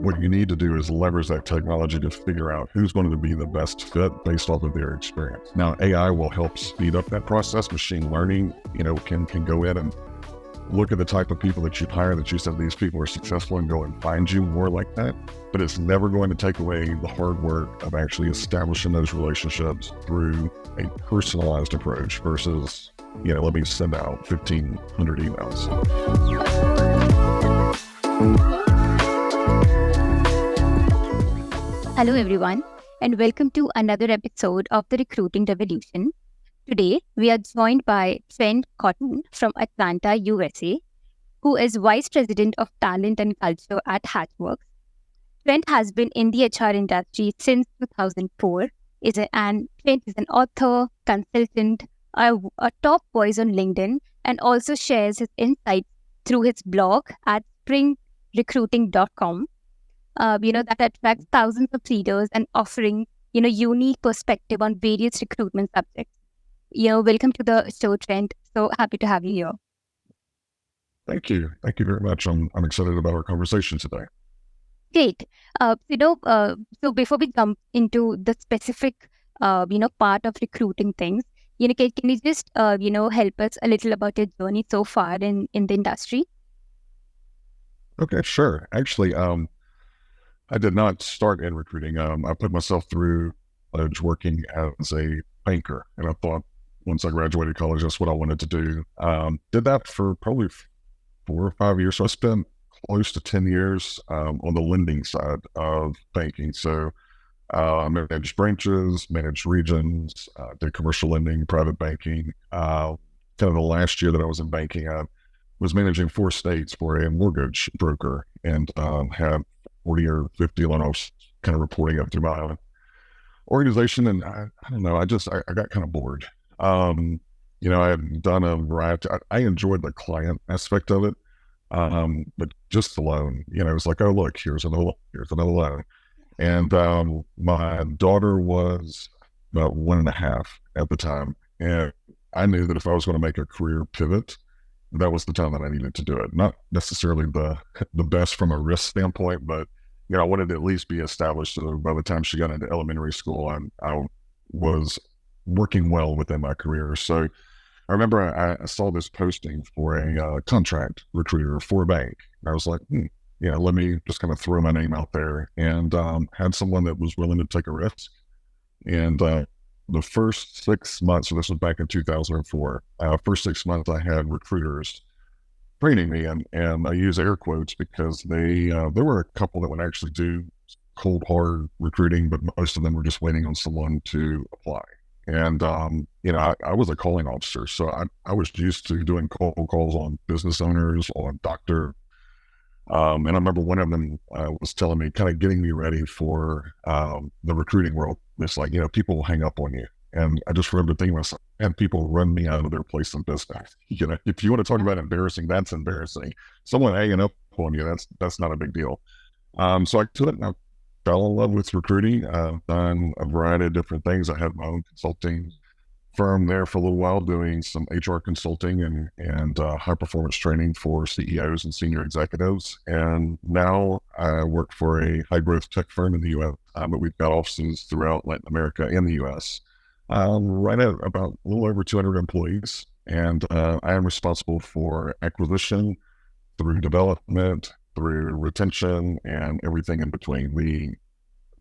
what you need to do is leverage that technology to figure out who's going to be the best fit based off of their experience. Now, AI will help speed up that process. Machine learning, can go in and look at the type of people that you hire that you said these people are successful and go and find you more like that. But it's never going to take away the hard work of actually establishing those relationships through a personalized approach versus, let me send out 1,500 emails. Hello everyone, and welcome to another episode of the Recruiting Revolution. Today, we are joined by Trent from Atlanta, USA, who is Vice President of Talent and Culture at Hatchworks. Trent has been in the HR industry since 2004, and Trent is an author, consultant, a top voice on LinkedIn, and also shares his insights through his blog at springrecruiting.com. That attracts thousands of readers and offering, unique perspective on various recruitment subjects. Welcome to the show, Trent. So happy to have you here. Thank you. Thank you very much. I'm excited about our conversation today. Great. So before we jump into the specific, part of recruiting things, can you just, help us a little about your journey so far in the industry? Okay, sure. Actually, I did not start in recruiting. I put myself through college working as a banker, and I thought once I graduated college, that's what I wanted to do. Did that for probably 4 or 5 years. So I spent close to 10 years on the lending side of banking. So I managed branches, managed regions, did commercial lending, private banking. Kind of the last year that I was in banking, I was managing 4 states for a mortgage broker and had 40 or 50 loan officers kind of reporting up through my organization. And I don't know, I got kind of bored. I had done a variety. I enjoyed the client aspect of it. But just the loan, it was like, oh, look, here's another loan. And my daughter was about 1.5 at the time. And I knew that if I was going to make a career pivot, that was the time that I needed to do it. Not necessarily the best from a risk standpoint, but I wanted to at least be established. So by the time she got into elementary school, I was working well within my career. So I remember I saw this posting for a contract recruiter for a bank. And I was like, let me just kind of throw my name out there, and had someone that was willing to take a risk. And the first 6 months, so this was back in 2004, first 6 months I had recruiters training me, and I use air quotes because there were a couple that would actually do cold hard recruiting, but most of them were just waiting on someone to apply. And, I was a calling officer, so I was used to doing cold calls on business owners, on doctor. And I remember one of them was telling me, kind of getting me ready for the recruiting world. It's like, people will hang up on you. And I just remember thinking myself, and people run me out of their place in business. If you want to talk about embarrassing, that's embarrassing. Someone hanging up on you, that's not a big deal. So I took it and I fell in love with recruiting. I've done a variety of different things. I had my own consulting firm there for a little while, doing some HR consulting and high performance training for CEOs and senior executives. And now I work for a high growth tech firm in the U.S., but we've got offices throughout Latin America and the U.S. Right at about a little over 200 employees. And I am responsible for acquisition, through development, through retention, and everything in between.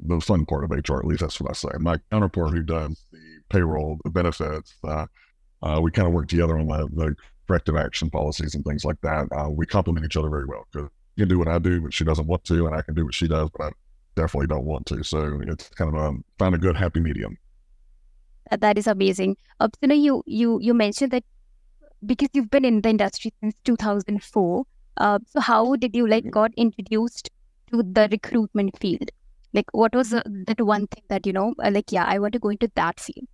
The fun part of HR, at least that's what I say. My counterpart who does the payroll, the benefits, we kind of work together on the corrective action policies and things like that. We complement each other very well, because you can do what I do, but she doesn't want to, and I can do what she does, but I definitely don't want to. So it's kind of find a good happy medium. That is amazing. You mentioned that because you've been in the industry since 2004. So how did you got introduced to the recruitment field? What was that one thing that, I want to go into that field?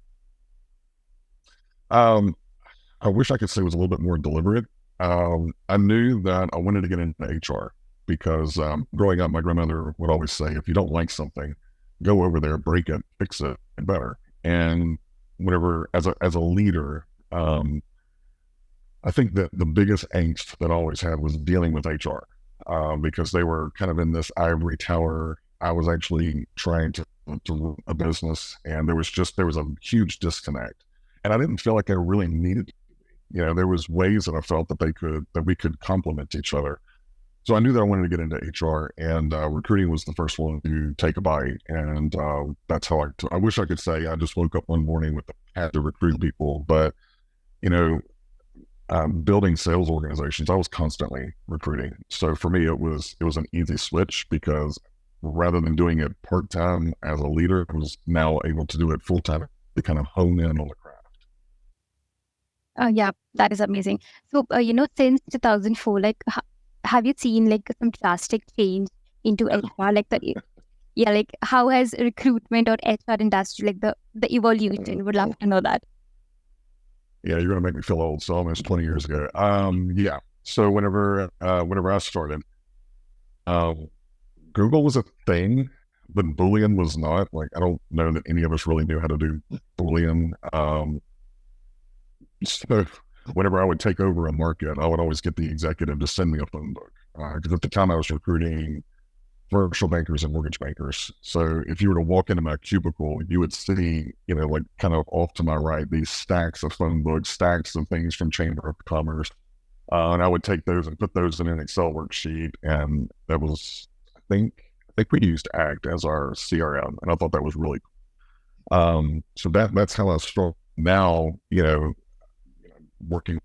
I wish I could say it was a little bit more deliberate. I knew that I wanted to get into HR because growing up, my grandmother would always say, if you don't like something, go over there, break it, fix it, and better. And whenever, as a leader, I think that the biggest angst that I always had was dealing with HR. because they were kind of in this ivory tower. I was actually trying to run a business, and there was a huge disconnect, and I didn't feel like I really needed. There was ways that I felt that we could complement each other. So I knew that I wanted to get into HR, and recruiting was the first one to take a bite. And that's how I wish I could say I just woke up one morning with the had to recruit people, but you know, building sales organizations, I was constantly recruiting. So for me, it was an easy switch because rather than doing it part time as a leader, I was now able to do it full time to kind of hone in on the craft. Yeah, that is amazing. So, since 2004, like, have you seen like some drastic change into HR? Like yeah, like how has recruitment or HR industry, like the evolution? Would love to know that. Yeah, you're gonna make me feel old. So almost 20 years ago. Yeah. So whenever I started, um, Google was a thing, but Boolean was not. Like I don't know that any of us really knew how to do Boolean. So whenever I would take over a market, I would always get the executive to send me a phone book because at the time I was recruiting commercial bankers and mortgage bankers. So if you were to walk into my cubicle, you would see, like kind of off to my right, these stacks of phone books, stacks of things from Chamber of Commerce. And I would take those and put those in an Excel worksheet. And that was, I think we used ACT as our CRM. And I thought that was really cool. So that's how I started. Now, working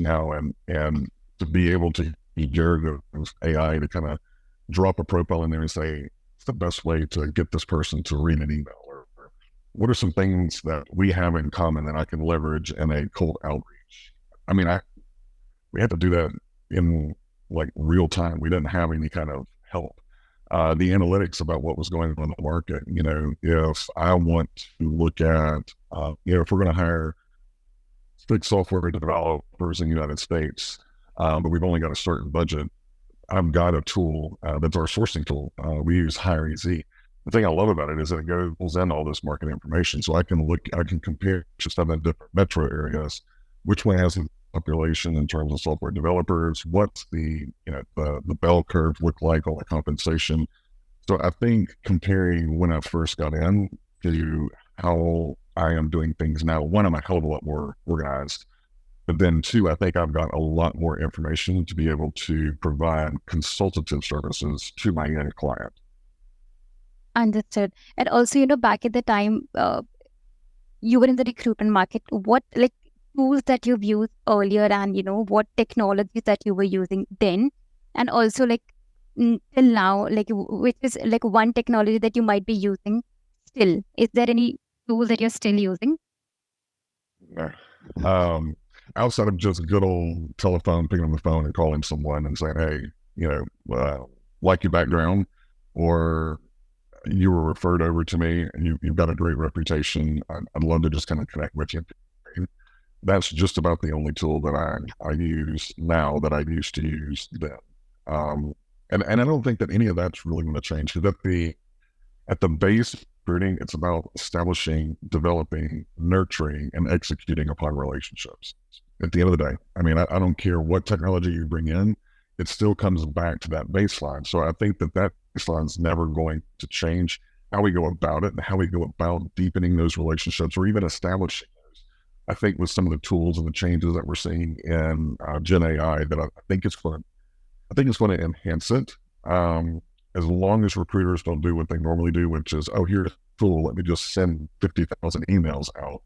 now and to be able to use AI to kind of drop a profile in there and say, it's the best way to get this person to read an email, or what are some things that we have in common that I can leverage in a cold outreach? I mean, we had to do that in like real time. We didn't have any kind of help. The analytics about what was going on in the market, if I want to look at, if we're going to hire big software developers in the United States, but we've only got a certain budget, I've got a tool that's our sourcing tool. We use HireEZ. The thing I love about it is that it goes in all this market information. So I can compare just 7 different metro areas, which one has the population in terms of software developers, what's the bell curve look like on the compensation. So I think comparing when I first got in to how I am doing things now, one, I'm a hell of a lot more organized. But then two, I think I've got a lot more information to be able to provide consultative services to my end client. Understood. And also, back at the time, you were in the recruitment market. What like tools that you've used earlier, and what technologies that you were using then, and also like till now, like which is like one technology that you might be using still. Is there any tool that you're still using? Outside of just good old telephone, picking up the phone and calling someone and saying, hey, like your background, or you were referred over to me and you've got a great reputation. I'd love to just kind of connect with you. That's just about the only tool that I use now that I used to use then. And I don't think that any of that's really going to change, because at the base recruiting, it's about establishing, developing, nurturing, and executing upon relationships. At the end of the day, I mean, I don't care what technology you bring in, it still comes back to that baseline. So I think that baseline is never going to change. How we go about it and how we go about deepening those relationships or even establishing those. I think with some of the tools and the changes that we're seeing in Gen AI, that I think it's going to enhance it. As long as recruiters don't do what they normally do, which is, oh, here's a tool, let me just send 50,000 emails out.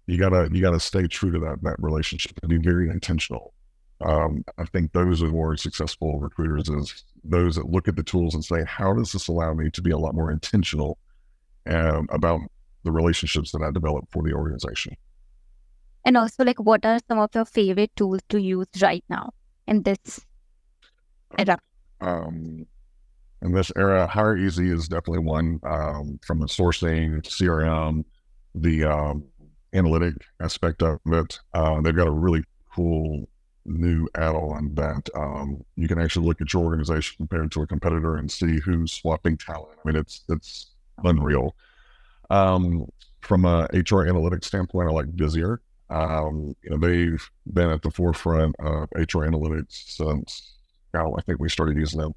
You gotta stay true to that relationship and be very intentional. I think those are more successful recruiters, is those that look at the tools and say, how does this allow me to be a lot more intentional about the relationships that I develop for the organization? And also, like, what are some of your favorite tools to use right now in this era? In this era, HireEZ is definitely one, from the sourcing, CRM, the analytic aspect of it. They've got a really cool new add-on that you can actually look at your organization compared to a competitor and see who's swapping talent. I mean, it's unreal. From a HR analytics standpoint, I like Visier. They've been at the forefront of HR analytics since I think we started using them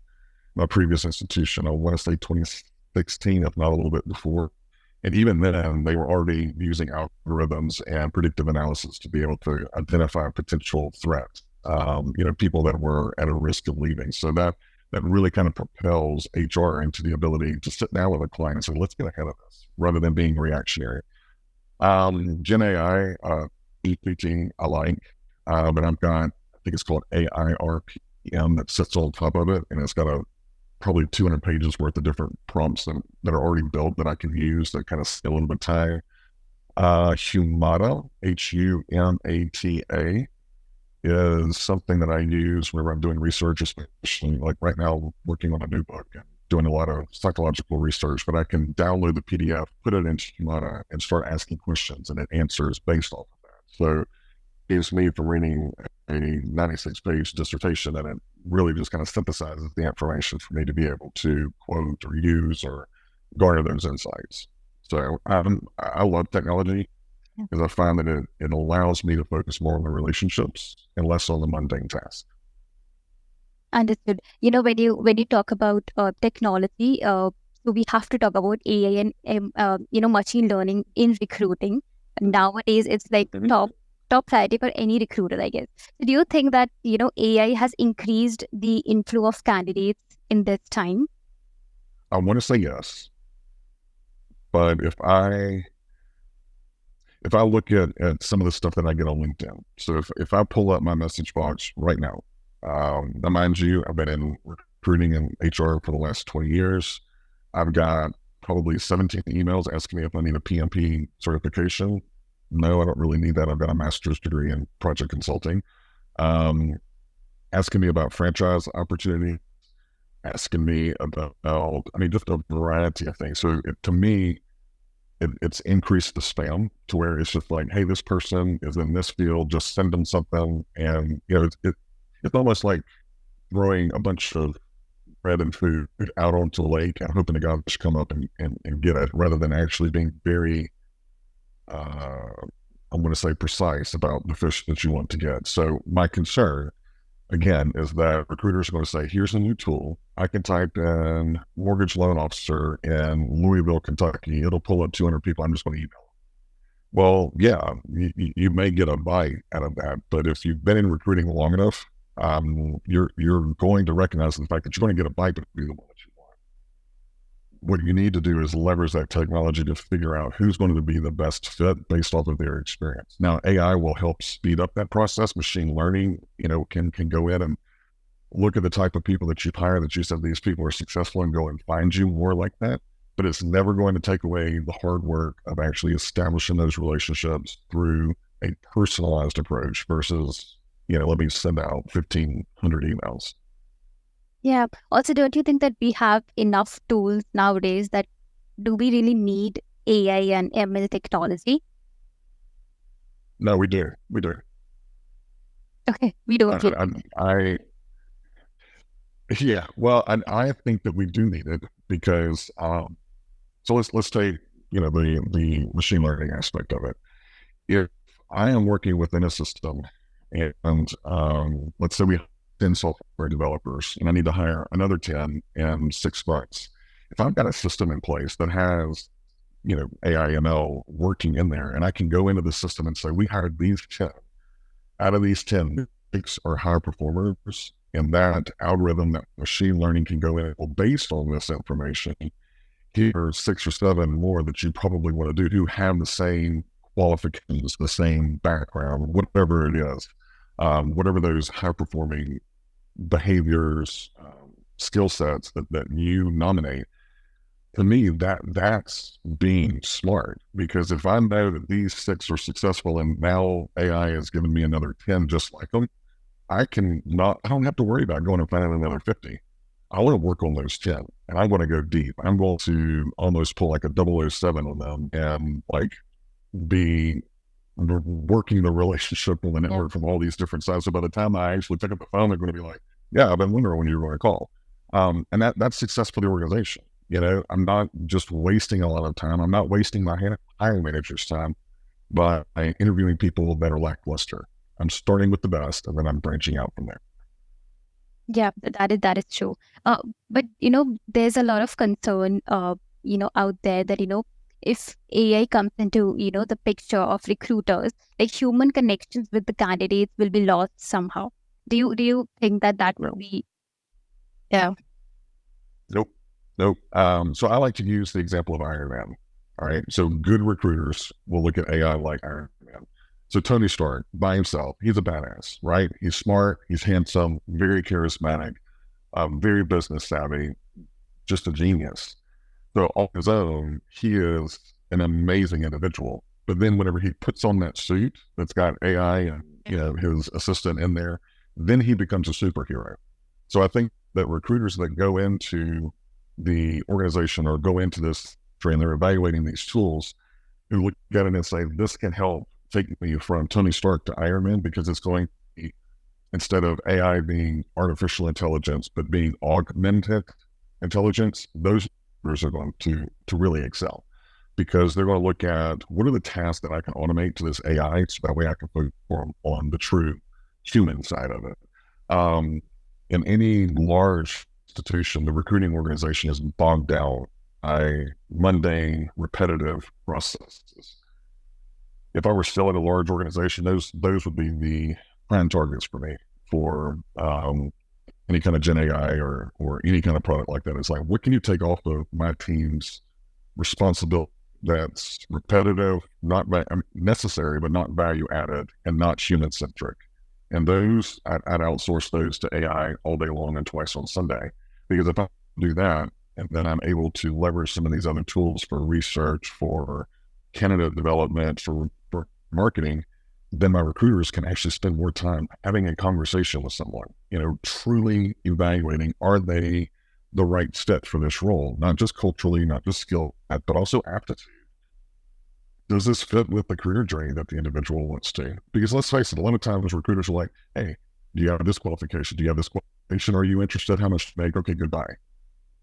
my previous institution. I want to say 2016, if not a little bit before. And even then, they were already using algorithms and predictive analysis to be able to identify potential threats, people that were at a risk of leaving. So that really kind of propels HR into the ability to sit down with a client and say, let's get ahead of this, rather than being reactionary. Gen AI, GPT, I like, but I've got, I think it's called AIRPM that sits on top of it, and it's got probably 200 pages worth of different prompts that are already built that I can use that kind of stay a little bit time. Humata, HUMATA, is something that I use whenever I'm doing research, especially like right now, working on a new book and doing a lot of psychological research, but I can download the PDF, put it into Humata, and start asking questions, and it answers based off of that. So gives me from reading a 96-page dissertation, and it really just kind of synthesizes the information for me to be able to quote or use or garner those insights. So I love technology because I find that it allows me to focus more on the relationships and less on the mundane tasks. Understood. When you talk about technology, so we have to talk about AI and machine learning in recruiting. Nowadays, it's like top priority for any recruiter, I guess. So do you think that AI has increased the inflow of candidates in this time? I want to say yes, but if I look at some of the stuff that I get on LinkedIn, so if I pull up my message box right now, now mind you, I've been in recruiting and HR for the last 20 years. I've got probably 17 emails asking me if I need a PMP certification. No, I don't really need that. I've got a master's degree in project consulting. Asking me about franchise opportunity, asking me about, just a variety of things. So to me, it's increased the spam to where it's just like, hey, this person is in this field, just send them something. And, it's almost like throwing a bunch of bread and food out onto a lake and hoping to God to come up and get it, rather than actually being very, I'm going to say precise about the fish that you want to get. So my concern, again, is that recruiters are going to say, here's a new tool. I can type in mortgage loan officer in Louisville, Kentucky. It'll pull up 200 people. I'm just going to email them. Well, yeah, you may get a bite out of that, but if you've been in recruiting long enough, you're going to recognize the fact that you're going to get a bite, but it'll be the one that you want. What you need to do is leverage that technology to figure out who's going to be the best fit based off of their experience. Now, AI will help speed up that process. Machine learning, can go in and look at the type of people that you hire that you said these people are successful, and go and find you more like that. But it's never going to take away the hard work of actually establishing those relationships through a personalized approach versus, let me send out 1,500 emails. Yeah. Also, don't you think that we have enough tools nowadays that do we really need AI and ML technology? No, we do. We do. Okay, we don't. I think that we do need it because, so let's take, the machine learning aspect of it. If I am working within a system and let's say we have 10 software developers and I need to hire another 10 in 6 months. If I've got a system in place that has, AI ML working in there, and I can go into the system and say, we hired these 10. Out of these 10, 6 are high performers, and that algorithm, that machine learning can go in, well, based on this information, here are 6 or 7 more that you probably want to do who have the same qualifications, the same background, whatever it is, whatever those high-performing behaviors, skill sets that you nominate. To me, that's being smart, because if I know that these 6 are successful and now AI has given me another 10 just like them, I don't have to worry about going and finding another 50. I want to work on those 10 and I want to go deep. I'm going to almost pull like a 007 on them and like be working the relationship on the network from all these different sides. So by the time I actually pick up the phone, they're going to be like, yeah, I've been wondering when you were going to call. And that's success for the organization. I'm not just wasting a lot of time. I'm not wasting my hiring manager's time by interviewing people that are lackluster. I'm starting with the best and then I'm branching out from there. Yeah, that is true. But there's a lot of concern, out there that if AI comes into the picture of recruiters, like human connections with the candidates will be lost somehow. Do you think that would No, be? Yeah. nope, nope. So I like to use the example of Iron Man. All right. So good recruiters will look at AI like Iron Man. So Tony Stark by himself, he's a badass, right? He's smart, he's handsome, very charismatic, very business savvy, just a genius. So on his own, he is an amazing individual. But then whenever he puts on that suit that's got AI and his assistant in there, then he becomes a superhero. So I think that recruiters that go into the organization or go into this and they're evaluating these tools, who look at it and say, this can help take me from Tony Stark to Iron Man because it's going to be, instead of AI being artificial intelligence, but being augmented intelligence, those are going to really excel because they're going to look at what are the tasks that I can automate to this AI so that way I can focus on the true human side of it. In any large institution, the recruiting organization is bogged down by mundane, repetitive processes. If I were still at a large organization, those would be the prime targets for me for any kind of Gen AI or any kind of product like that. It's like, what can you take off of my team's responsibility that's repetitive, not necessary, but not value added and not human centric? And those, I'd outsource those to AI all day long and twice on Sunday. Because if I do that, and then I'm able to leverage some of these other tools for research, for candidate development, for marketing, then my recruiters can actually spend more time having a conversation with someone, truly evaluating, are they the right fit for this role? Not just culturally, not just skill, but also aptitude. Does this fit with the career journey that the individual wants to? Because let's face it, a lot of times recruiters are like, hey, do you have this qualification? Do you have this qualification? Are you interested? How much to make? Okay, goodbye.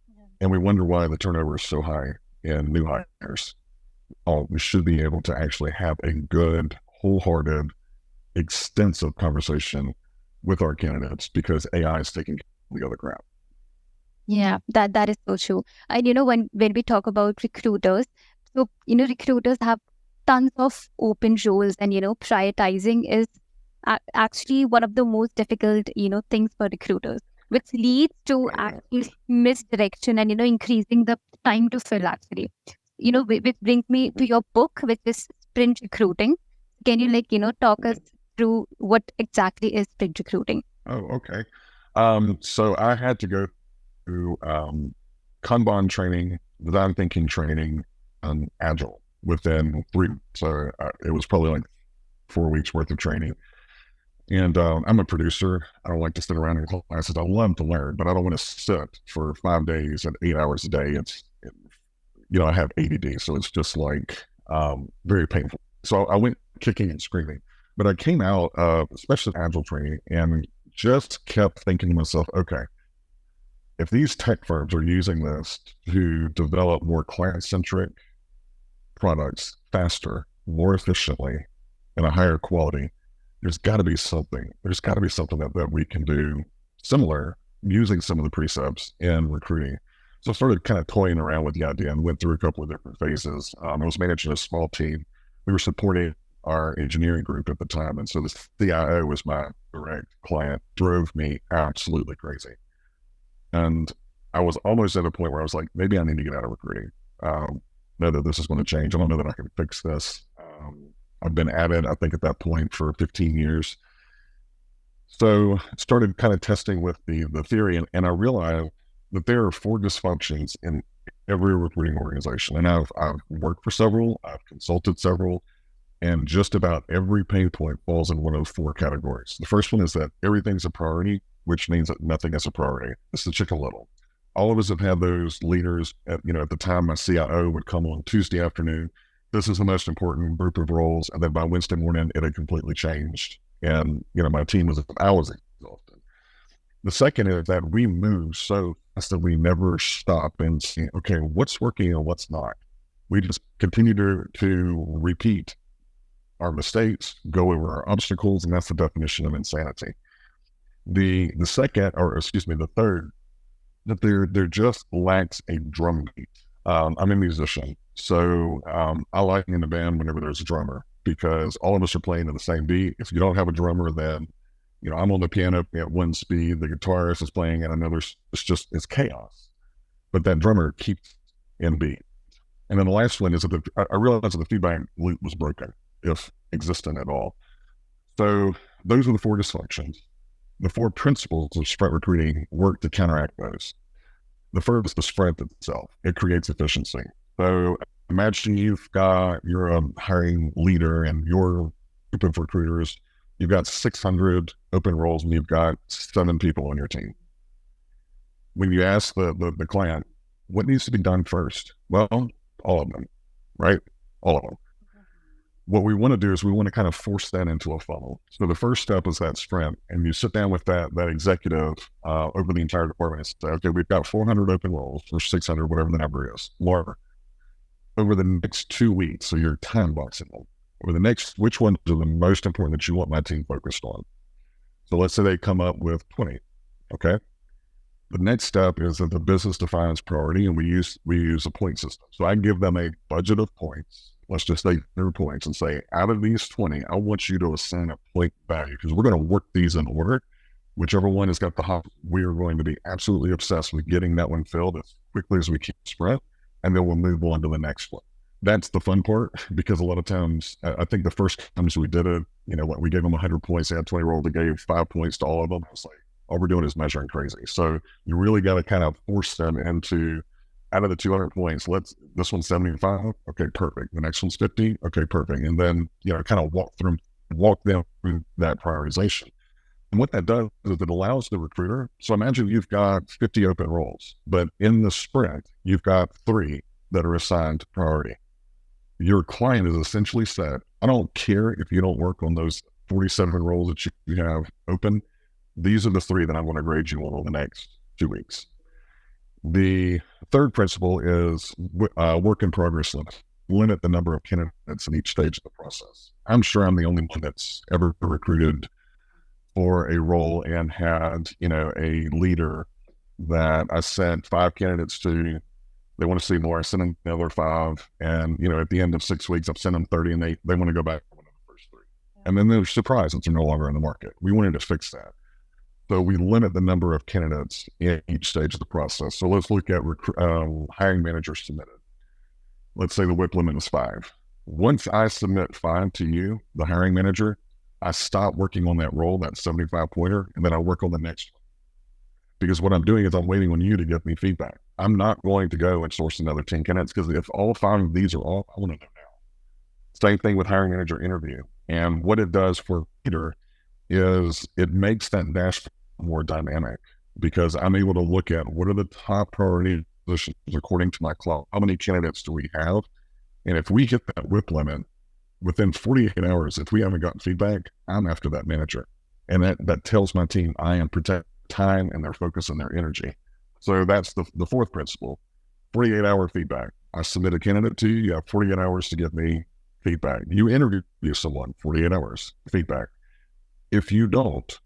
Yeah. And we wonder why the turnover is so high in new hires. We should be able to actually have a good, wholehearted, extensive conversation with our candidates because AI is taking the other crap. Yeah, that is so true. And when we talk about recruiters, so recruiters have tons of open roles, and prioritizing is actually one of the most difficult things for recruiters, which leads to actually misdirection and increasing the time to fill actually. Which brings me to your book, which is Sprint Recruiting. Can you talk us through what exactly is sprint recruiting? Oh, okay. So I had to go through Kanban training, design thinking training, and Agile within 3 weeks. So it was probably like 4 weeks worth of training. And I'm a producer. I don't like to sit around in classes. I love to learn, but I don't want to sit for 5 days and 8 hours a day. I have ADD, so it's just like very painful. So I went kicking and screaming. But I came out of especially Agile training and just kept thinking to myself, okay, if these tech firms are using this to develop more client-centric products faster, more efficiently, and a higher quality, there's got to be something. There's got to be something that we can do similar using some of the precepts in recruiting. So I started kind of toying around with the idea and went through a couple of different phases. I was managing a small team. We were supporting our engineering group at the time. And so the CIO was my direct client, drove me absolutely crazy. And I was almost at a point where I was like, maybe I need to get out of recruiting. Know that this is going to change. I don't know that I can fix this. I've been at it, I think, at that point for 15 years. So I started kind of testing with the theory, and I realized that there are 4 dysfunctions in every recruiting organization. And I've worked for several, I've consulted several, and just about every pain point falls in one of 4 categories. The first one is that everything's a priority, which means that nothing is a priority. It's the chicken little. All of us have had those leaders at the time my CIO would come on Tuesday afternoon. This is the most important group of roles. And then by Wednesday morning, it had completely changed. And, my team was exhausted. The second is that we move so fast that we never stop and see, okay, what's working and what's not. We just continue to repeat our mistakes, go over our obstacles, and that's the definition of insanity. The second, or excuse me, the third, that there just lacks a drum beat. I'm a musician, so I like in the band whenever there's a drummer because all of us are playing at the same beat. If you don't have a drummer, then I'm on the piano at one speed, the guitarist is playing at another. It's chaos. But that drummer keeps in beat. And then the last one is that I realized that the feedback loop was broken, if existent at all. So those are the four dysfunctions. The four principles of sprint recruiting work to counteract those. The first is the sprint itself. It creates efficiency. So imagine you're a hiring leader and your group of recruiters, you've got 600 open roles and you've got 7 people on your team. When you ask the client, what needs to be done first? Well, all of them, right? All of them. What we want to do is we want to kind of force that into a funnel. So the first step is that sprint, and you sit down with that executive over the entire department and say, okay, we've got 400 open roles or 600, whatever the number is, more over the next 2 weeks. So you're time boxing them. Over the next, which ones are the most important that you want my team focused on? So let's say they come up with 20. Okay. The next step is that the business defines priority, and we use a point system. So I give them a budget of points. Let's just say 100 points and say, out of these 20, I want you to assign a point value because we're going to work these in order. Whichever one has got the hot, we are going to be absolutely obsessed with getting that one filled as quickly as we can sprint, and then we'll move on to the next one. That's the fun part because a lot of times, I think the first times we did it, we gave them 100 points, they had 20 roles, they gave 5 points to all of them. I was like, all we're doing is measuring crazy. So you really got to kind of force them into, out of the 200 points, this one's 75. Okay, perfect. The next one's 50. Okay, perfect. And then, kind of walk them through that prioritization. And what that does is it allows the recruiter. So imagine you've got 50 open roles, but in the sprint, you've got 3 that are assigned to priority. Your client is essentially said, I don't care if you don't work on those 47 roles that you have open. These are the 3 that I'm going to grade you on over the next 2 weeks. The third principle is work in progress limit. Limit the number of candidates in each stage of the process. I'm sure I'm the only one that's ever recruited for a role and had, a leader that I sent 5 candidates to. They want to see more. I sent them another 5. And, at the end of 6 weeks, I've sent them 30 and they want to go back to one of the first 3. And then they're surprised that they're no longer in the market. We wanted to fix that. So we limit the number of candidates in each stage of the process. So let's look at hiring managers submitted. Let's say the WIP limit is 5. Once I submit 5 to you, the hiring manager, I stop working on that role, that 75 pointer, and then I work on the next one. Because what I'm doing is I'm waiting on you to give me feedback. I'm not going to go and source another 10 candidates because if all 5 of these are off, I want to know now. Same thing with hiring manager interview. And what it does for leader is it makes that dashboard more dynamic because I'm able to look at what are the top priority positions according to my clock. How many candidates do we have? And if we hit that WIP limit within 48 hours, if we haven't gotten feedback, I'm after that manager. And that tells my team I am protecting time and their focus and their energy. So that's the fourth principle, 48-hour feedback. I submit a candidate to you, you have 48 hours to give me feedback. You interview someone, 48 hours, feedback. If you don't,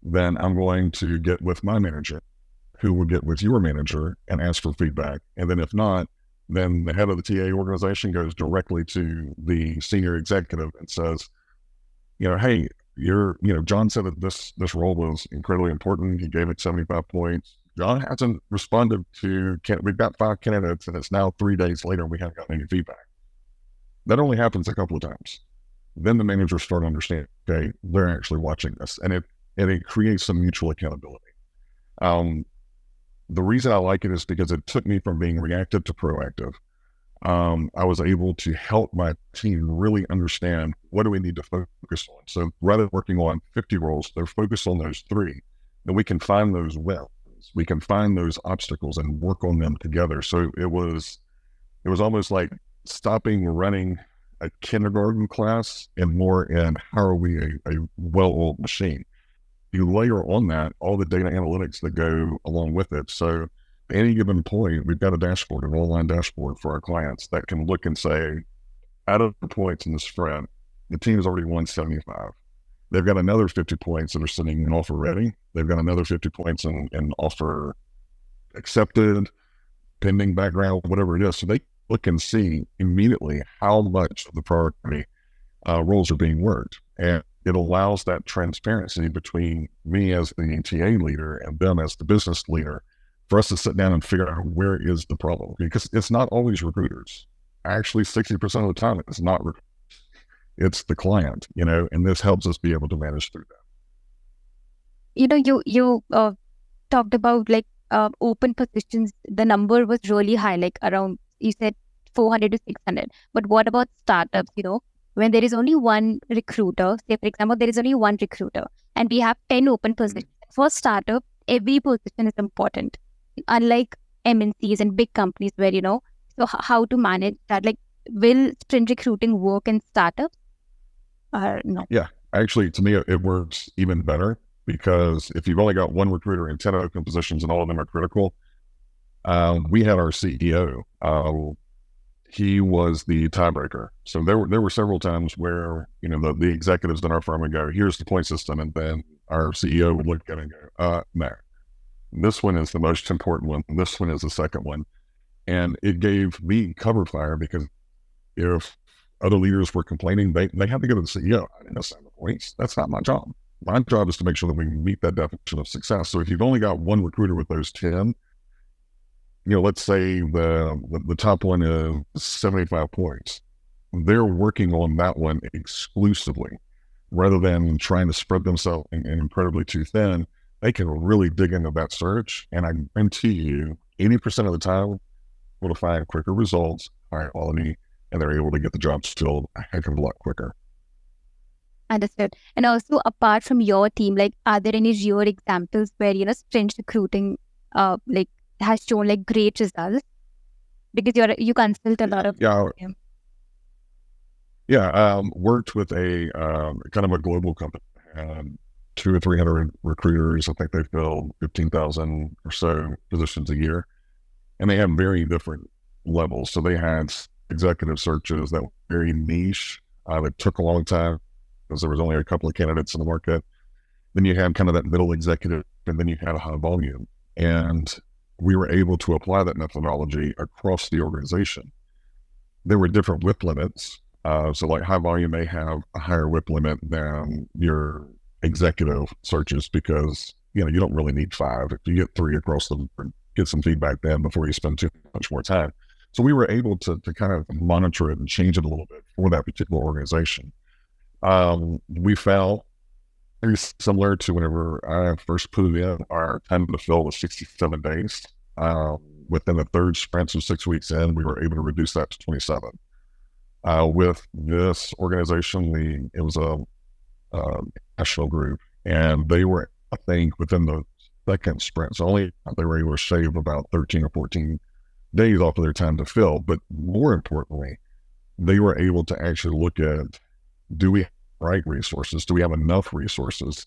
then I'm going to get with my manager, who will get with your manager and ask for feedback. And then if not, then the head of the TA organization goes directly to the senior executive and says, hey, John said that this role was incredibly important. He gave it 75 points. John hasn't responded to, we've got 5 candidates and it's now 3 days later and we haven't gotten any feedback. That only happens a couple of times. Then the managers start to understand, okay, they're actually watching this, and it creates some mutual accountability. The reason I like it is because it took me from being reactive to proactive. I was able to help my team really understand what do we need to focus on. So rather than working on 50 roles, they're focused on those 3, and we can find those wins. We can find those obstacles and work on them together. So it was almost like stopping running a kindergarten class and more in how are we a well-oiled machine. You layer on that all the data analytics that go along with it. So at any given point, we've got a dashboard, an online dashboard for our clients that can look and say, out of the points in the sprint, the team has already won 75. They've got another 50 points that are sitting in offer ready. They've got another 50 points in offer accepted, pending background, whatever it is. So they look and see immediately how much of the priority roles are being worked. And it allows that transparency between me as the TA leader and them as the business leader for us to sit down and figure out where is the problem. Because it's not always recruiters. Actually, 60% of the time, it's not recruiters. It's the client, and this helps us be able to manage through that. You talked about like open positions. The number was really high, like around, you said 400 to 600. But what about startups, when there is only one recruiter, say for example, there is only one recruiter and we have 10 open positions. For startup, every position is important. Unlike MNCs and big companies where, so how to manage that? Like, will sprint recruiting work in startups or no? Yeah, actually, to me, it works even better because if you've only got one recruiter and 10 open positions and all of them are critical, we had our CEO, he was the tiebreaker. So there were several times where, the executives in our firm would go, here's the point system. And then our CEO would look at it and go, no, this one is the most important one. This one is the second one. And it gave me cover fire because if other leaders were complaining, they had to go to the CEO. I didn't assign the points. That's not my job. My job is to make sure that we meet that definition of success. So if you've only got one recruiter with those 10, let's say the top one is 75 points. They're working on that one exclusively rather than trying to spread themselves incredibly too thin. They can really dig into that search. And I guarantee you, 80% of the time, we'll find quicker results, higher quality, and they're able to get the jobs filled a heck of a lot quicker. Understood. And also, apart from your team, like, are there any real examples where, sprint recruiting, has shown like great results? Because you consult a lot of worked with a kind of a global company, 200 or 300 recruiters. I think they fill 15,000 or so positions a year, and they have very different levels. So they had executive searches that were very niche, that took a long time because there was only a couple of candidates in the market. Then you had kind of that middle executive, and then you had a high volume. And we were able to apply that methodology across the organization. There were different whip limits. So like high volume may have a higher whip limit than your executive searches because, you don't really need 5. If you get 3 across the board, get some feedback then before you spend too much more time. So we were able to kind of monitor it and change it a little bit for that particular organization. We found very similar to whenever I first put it in, our time to fill was 67 days. Within the third sprint of 6 weeks in, we were able to reduce that to 27. With this organization, it was a national group, and they were, I think, within the second sprint, so they were able to shave about 13 or 14 days off of their time to fill. But more importantly, they were able to actually look at, do we have the right resources? Do we have enough resources?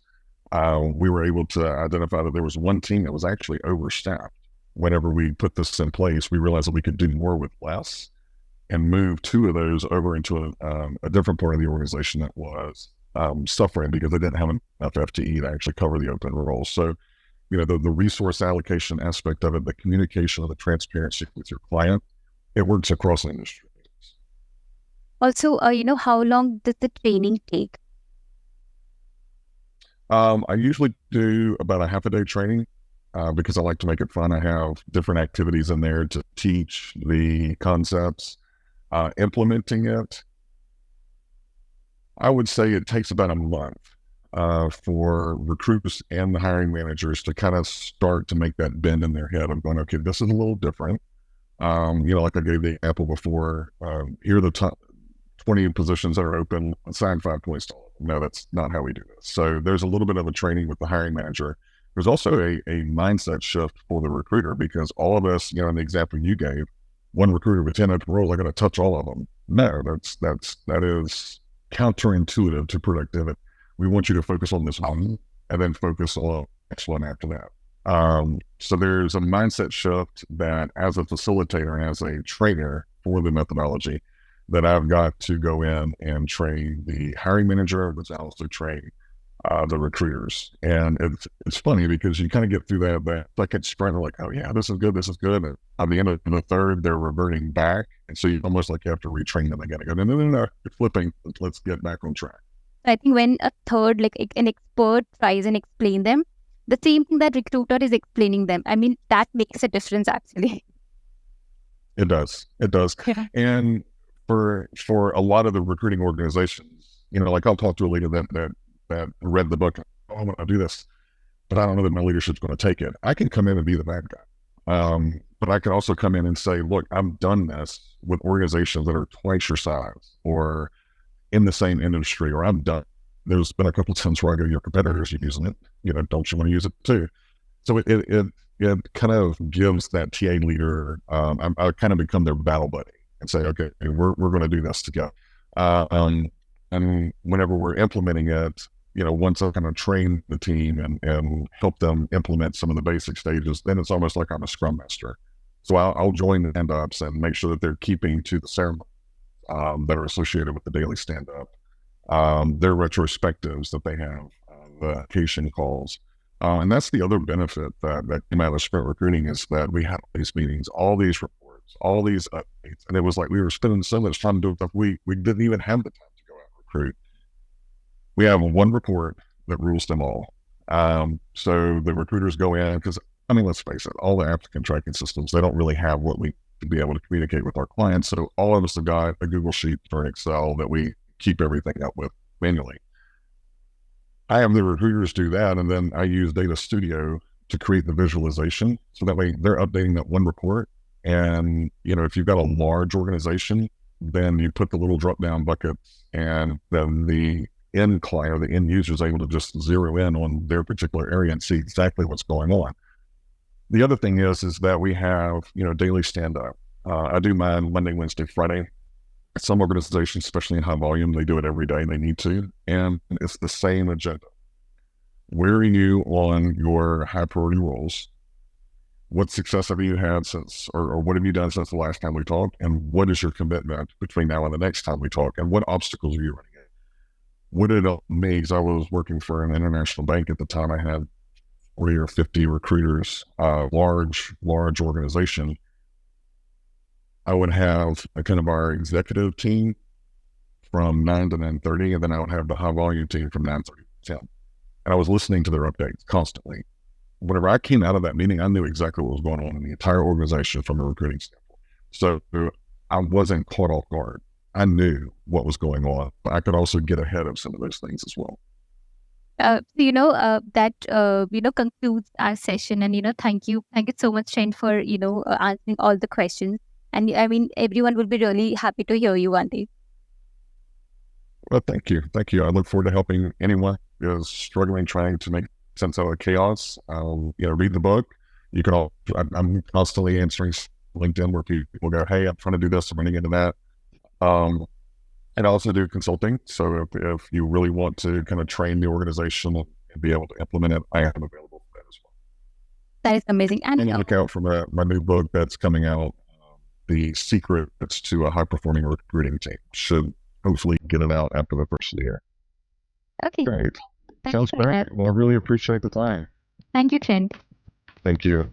We were able to identify that there was one team that was actually overstaffed. Whenever we put this in place, we realized that we could do more with less and move 2 of those over into a different part of the organization that was suffering because they didn't have enough FTE to actually cover the open roles. So, the resource allocation aspect of it, the communication of the transparency with your client, it works across the industry. Also, how long does the training take? I usually do about a half a day training because I like to make it fun. I have different activities in there to teach the concepts. Implementing it, I would say it takes about a month for recruiters and the hiring managers to kind of start to make that bend in their head of going, okay, this is a little different. Like I gave the example before, here are the top 20 positions that are open, assign 5 points to all of them. No, that's not how we do this. So there's a little bit of a training with the hiring manager. There's also a mindset shift for the recruiter because all of us, in the example you gave, one recruiter with 10 open roles, I got to touch all of them. No, that is counterintuitive to productivity. We want you to focus on this one and then focus on the next one after that. So there's a mindset shift that as a facilitator and as a trainer for the methodology that I've got to go in and train the hiring manager, which I also train the recruiters. And it's funny because you kind of get through that second sprint, like, oh yeah, this is good, this is good. And at the end of the third, they're reverting back. And so you almost like you have to retrain them again. Go, no, you're flipping. Let's get back on track. I think when a third, like an expert tries and explain them, the same thing that recruiter is explaining them. I mean, that makes a difference actually. It does. It does. Yeah. And for a lot of the recruiting organizations, like I'll talk to a leader that read the book. Oh, I'm going to do this, but I don't know that my leadership's going to take it. I can come in and be the bad guy. But I can also come in and say, look, I've done this with organizations that are twice your size or in the same industry, or I'm done. There's been a couple of times where I go, your competitors are using it. Don't you want to use it too? So it kind of gives that TA leader, I kind of become their battle buddy and say, okay, we're going to do this together. And whenever we're implementing it, once I kind of train the team and help them implement some of the basic stages, then it's almost like I'm a scrum master. So I'll join the stand-ups and make sure that they're keeping to the ceremony that are associated with the daily stand-up, their retrospectives that they have, the occasion calls. And that's the other benefit that came out of sprint recruiting is that we had all these meetings, all these reports, all these updates. And it was like we were spending so much time doing stuff, we didn't even have the time to go out and recruit. We have one report that rules them all. So the recruiters go in, because, let's face it, all the applicant tracking systems, they don't really have what we to be able to communicate with our clients. So all of us have got a Google Sheet or an Excel that we keep everything up with manually. I have the recruiters do that, and then I use Data Studio to create the visualization. So that way they're updating that one report. And, if you've got a large organization, then you put the little drop-down buckets, and then the end client or the end user is able to just zero in on their particular area and see exactly what's going on. The other thing is that we have, daily stand-up. I do mine Monday, Wednesday, Friday. Some organizations, especially in high volume, they do it every day. They need to. And it's the same agenda. Where are you on your high priority roles? What success have you had since, or what have you done since the last time we talked? And what is your commitment between now and the next time we talk? And what obstacles are you running into? What did it help me? Because I was working for an international bank at the time. I had 40 or 50 recruiters, large organization. I would have a kind of our executive team from 9 to 9:30, and then I would have the high volume team from 9:30 to 10. And I was listening to their updates constantly. Whenever I came out of that meeting, I knew exactly what was going on in the entire organization from a recruiting standpoint. So I wasn't caught off guard. I knew what was going on, but I could also get ahead of some of those things as well. That concludes our session, and thank you so much, Trent, for answering all the questions. And everyone will be really happy to hear you one day. Well, thank you. I look forward to helping anyone who is struggling trying to make sense out of chaos. Read the book. You can I'm constantly answering LinkedIn where people go, hey, I'm trying to do this, I'm running into that. And I also do consulting. So if you really want to kind of train the organization and be able to implement it, I am available for that as well. That is amazing. And look out for my new book that's coming out, The Secrets to a High-Performing Recruiting Team. Should hopefully get it out after the first of the year. Okay. Great. Sounds great. Well, I really appreciate the time. Thank you, Trent. Thank you.